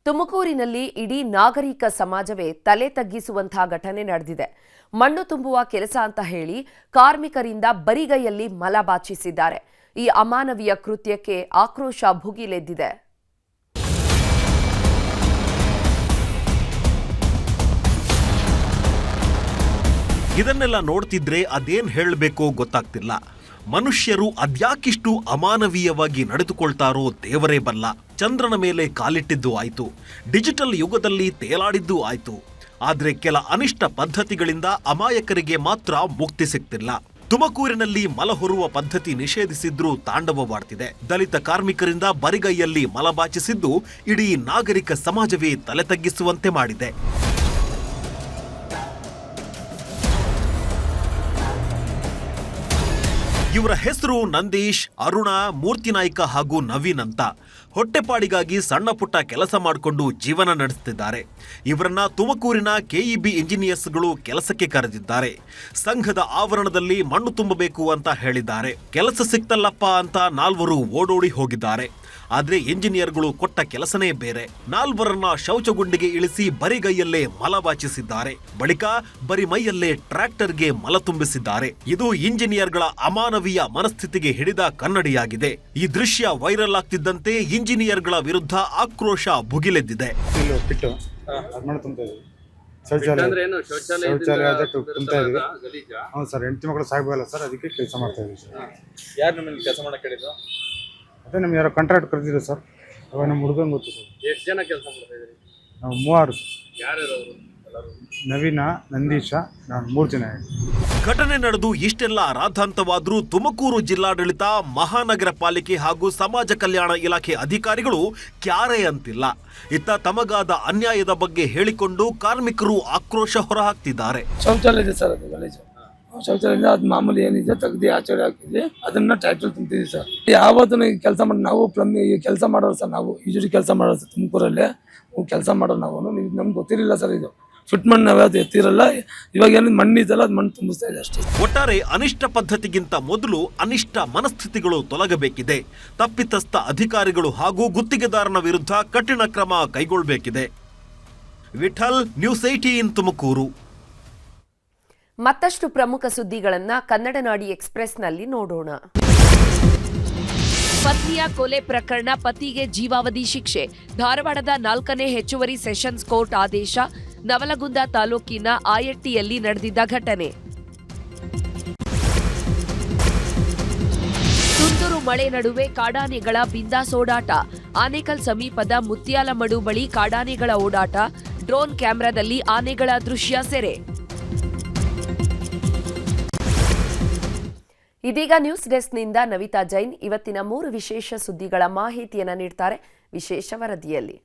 ತುಮಕೂರಿನಲ್ಲಿ ಇಡೀ ನಾಗರಿಕ ಸಮಾಜವೇ ತಲೆ ತಗ್ಗಿಸುವಂತಹ ಘಟನೆ ನಡೆದಿದೆ. ಮಣ್ಣು ತುಂಬುವ ಕೆಲಸ ಅಂತ ಹೇಳಿ ಕಾರ್ಮಿಕರಿಂದ ಬರಿಗೈಯಲ್ಲಿ ಮಲ ಬಾಚಿಸಿದ್ದಾರೆ. ಈ ಅಮಾನವೀಯ ಕೃತ್ಯಕ್ಕೆ ಆಕ್ರೋಶ ಭುಗಿಲೆದ್ದಿದೆ. ಇದನ್ನೆಲ್ಲ ನೋಡ್ತಿದ್ರೆ ಅದೇನ್ ಹೇಳಬೇಕೋ ಗೊತ್ತಾಗ್ತಿಲ್ಲ. ಮನುಷ್ಯರು ಅದ್ಯಾಕಿಷ್ಟು ಅಮಾನವೀಯವಾಗಿ ನಡೆದುಕೊಳ್ತಾರೋ ದೇವರೇ ಬಲ್ಲ. ಚಂದ್ರನ ಮೇಲೆ ಕಾಲಿಟ್ಟಿದ್ದು ಆಯ್ತು, ಡಿಜಿಟಲ್ ಯುಗದಲ್ಲಿ ತೇಲಾಡಿದ್ದು ಆಯ್ತು. ಆದ್ರೆ ಕೆಲ ಅನಿಷ್ಟ ಪದ್ಧತಿಗಳಿಂದ ಅಮಾಯಕರಿಗೆ ಮಾತ್ರ ಮುಕ್ತಿ ಸಿಗ್ತಿಲ್ಲ. ತುಮಕೂರಿನಲ್ಲಿ ಮಲ ಹೊರುವ ಪದ್ಧತಿ ನಿಷೇಧಿಸಿದ್ರೂ ತಾಂಡವವಾಡ್ತಿದೆ. ದಲಿತ ಕಾರ್ಮಿಕರಿಂದ ಬರಿಗೈಯಲ್ಲಿ ಮಲಬಾಚಿಸಿದ್ದು ಇಡೀ ನಾಗರಿಕ ಸಮಾಜವೇ ತಲೆ ತಗ್ಗಿಸುವಂತೆ ಮಾಡಿದೆ. ಇವರ ಹೆಸರು ನಂದೀಶ್, ಅರುಣ, ಮೂರ್ತಿನಾಯ್ಕ ಹಾಗೂ ನವೀನ್ ಅಂತ. ಹೊಟ್ಟೆಪಾಡಿಗಾಗಿ ಸಣ್ಣ ಪುಟ್ಟ ಕೆಲಸ ಮಾಡಿಕೊಂಡು ಜೀವನ ನಡೆಸುತ್ತಿದ್ದಾರೆ. ಇವರನ್ನ ತುಮಕೂರಿನ ಕೆಇಬಿ ಇಂಜಿನಿಯರ್ಸ್ಗಳು ಕೆಲಸಕ್ಕೆ ಕರೆದಿದ್ದಾರೆ. ಸಂಘದ ಆವರಣದಲ್ಲಿ ಮಣ್ಣು ತುಂಬಬೇಕು ಅಂತ ಹೇಳಿದ್ದಾರೆ. ಕೆಲಸ ಸಿಕ್ತಲ್ಲಪ್ಪ ಅಂತ ನಾಲ್ವರು ಓಡೋಡಿ ಹೋಗಿದ್ದಾರೆ. ಆದ್ರೆ ಇಂಜಿನಿಯರ್ಗಳು ಕೊಟ್ಟ ಕೆಲಸನೇ ಬೇರೆ. ನಾಲ್ವರನ್ನ ಶೌಚಗುಂಡಿಗೆ ಇಳಿಸಿ ಬರಿಗೈಯಲ್ಲೇ ಮಲ ಬಾಚಿಸಿದ್ದಾರೆ. ಬಳಿಕ ಬರಿ ಮೈಯಲ್ಲೇ ಟ್ರ್ಯಾಕ್ಟರ್ಗೆ ಮಲ ತುಂಬಿಸಿದ್ದಾರೆ. ಇದು ಇಂಜಿನಿಯರ್ಗಳ ಅಮಾನವೀಯ ಮನಸ್ಥಿತಿಗೆ ಹಿಡಿದ ಕನ್ನಡಿಯಾಗಿದೆ. ಈ ದೃಶ್ಯ ವೈರಲ್ ಆಗ್ತಿದ್ದಂತೆ ಇಂಜಿನಿಯರ್ಗಳ ವಿರುದ್ಧ ಆಕ್ರೋಶ ಭುಗಿಲೆದ್ದಿದೆ. ಹೆಂಡತಿ ಮಕ್ಕಳು ಸಾಗಲ್ಲ ಸರ್, ಅದಕ್ಕೆ ಕೆಲಸ ಮಾಡ್ತಾ ಇದ್ದೀವಿ ಸರ್. ಯಾರು ನಮ್ಮಲ್ಲಿ ಕೆಲಸ ಮಾಡಕ್ಕೆ ಹೇಳಿದ್ರು? ಅದೇ ನಮ್ಗೆ ಯಾರೋ ಕಾಂಟ್ರಾಕ್ಟ್ ಕರೆದಿದ್ರು ಸರ್. ಅವಾಗ ನಮ್ಮ ಹುಡುಗಂಗೆ ಗೊತ್ತು ಸರ್. ಎಷ್ಟು ಜನ ಕೆಲಸ ಮಾಡ್ತಾ ಇದ್ದೀರಿ? ನಾವು 3 ಯಾರು? ನವೀನ, ನಂದೀಶ, ನಾನು 3 ಜನ. ಘಟನೆ ನಡೆದು ಇಷ್ಟೆಲ್ಲ ರಾಧಾಂತವಾದ್ರೂ ತುಮಕೂರು ಜಿಲ್ಲಾಡಳಿತ, ಮಹಾನಗರ ಪಾಲಿಕೆ ಹಾಗೂ ಸಮಾಜ ಕಲ್ಯಾಣ ಇಲಾಖೆ ಅಧಿಕಾರಿಗಳು ಕ್ಯಾರೆ ಅಂತಿಲ್ಲ. ಇತ್ತ ತಮಗಾದ ಅನ್ಯಾಯದ ಬಗ್ಗೆ ಹೇಳಿಕೊಂಡು ಕಾರ್ಮಿಕರು ಆಕ್ರೋಶ ಹೊರಹಾಕ್ತಿದ್ದಾರೆ. ಶೌಚಾಲಯ ಇದೆ ಸರ್, ಅದು ಗಲೀಜು ಶೌಚಾಲಯದಿಂದ ಅದು ಮಾಮೂಲಿ ಏನಿದೆ ತೆಗ್ದು ಆಚರಣೆ ಹಾಕಿದ್ವಿ, ಅದನ್ನ ಟ್ರ್ಯಾಕ್ಟರ್ ತುಂಬ್ತಿದ್ವಿ ಸರ್. ಯಾವತ್ತೂ ಕೆಲಸ ಮಾಡಿ ನಾವು ಕೆಲಸ ಮಾಡೋರು ಸರ್, ನಾವು ಯೂಶಲಿ ಕೆಲಸ ಮಾಡೋರು ಸರ್ ತುಮಕೂರಲ್ಲಿ ಕೆಲಸ ಮಾಡೋರು ನಾವು. ನಮ್ಗೆ ಗೊತ್ತಿರಲಿಲ್ಲ ಸರ್, ಇದು ಫಿಟ್ ಮಣ್ಣು ನಾವು ಯಾವ್ದು ಎತ್ತಿರಲ್ಲ. ಇವಾಗ ಏನು ಮಣ್ಣು ಇದೆಲ್ಲ ಅದು ಮಣ್ಣು ತುಂಬಿಸ್ತಾ ಇದೆ ಅಷ್ಟೇ. ಒಟ್ಟಾರೆ ಅನಿಷ್ಟ ಪದ್ಧತಿಗಿಂತ ಮೊದಲು ಅನಿಷ್ಟ ಮನಸ್ಥಿತಿಗಳು ತೊಲಗಬೇಕಿದೆ. ತಪ್ಪಿತಸ್ಥ ಅಧಿಕಾರಿಗಳು ಹಾಗೂ ಗುತ್ತಿಗೆದಾರನ ವಿರುದ್ಧ ಕಠಿಣ ಕ್ರಮ ಕೈಗೊಳ್ಳಬೇಕಿದೆ. ವಿಠಲ್, ನ್ಯೂಸ್ 18 ತುಮಕೂರು. ಮತ್ತಷ್ಟು ಪ್ರಮುಖ ಸುದ್ದಿಗಳನ್ನ ಕನ್ನಡ ನಾಡಿ ಎಕ್ಸ್‌ಪ್ರೆಸ್‌ನಲ್ಲಿ ನೋಡೋಣ. ಪತ್ನಿಯ ಕೊಲೆ ಪ್ರಕರಣ, ಪತಿಗೆ ಜೀವಾವಧಿ ಶಿಕ್ಷೆ. ಧಾರವಾಡದ 4ನೇ ಹೆಚ್ಚುವರಿ ಸೆಷನ್ಸ್ ಕೋರ್ಟ್ ಆದೇಶ. ನವಲಗುಂದ ತಾಲೂಕಿನ ಆಯಟ್ಟಿಯಲ್ಲಿ ನಡೆದಿದ್ದ ಘಟನೆ. ತುಂತುರು ಮಳೆ ನಡುವೆ ಕಾಡಾನೆಗಳ ಬಿಂದಾಸ್ ಓಡಾಟ. ಆನೇಕಲ್ ಸಮೀಪದ ಮುತ್ಯಾಲಮಡು ಬಳಿ ಕಾಡಾನೆಗಳ ಓಡಾಟ. ಡ್ರೋನ್ ಕ್ಯಾಮೆರಾದಲ್ಲಿ ಆನೆಗಳ ದೃಶ್ಯ ಸೆರೆ. ಇದೀಗ ನ್ಯೂಸ್ ಡೆಸ್ಕ್ನಿಂದ ನವಿತಾ ಜೈನ್ ಇವತ್ತಿನ 3 ವಿಶೇಷ ಸುದ್ದಿಗಳ ಮಾಹಿತಿಯನ್ನು ನೀಡ್ತಾರೆ ವಿಶೇಷ ವರದಿಯಲ್ಲಿ.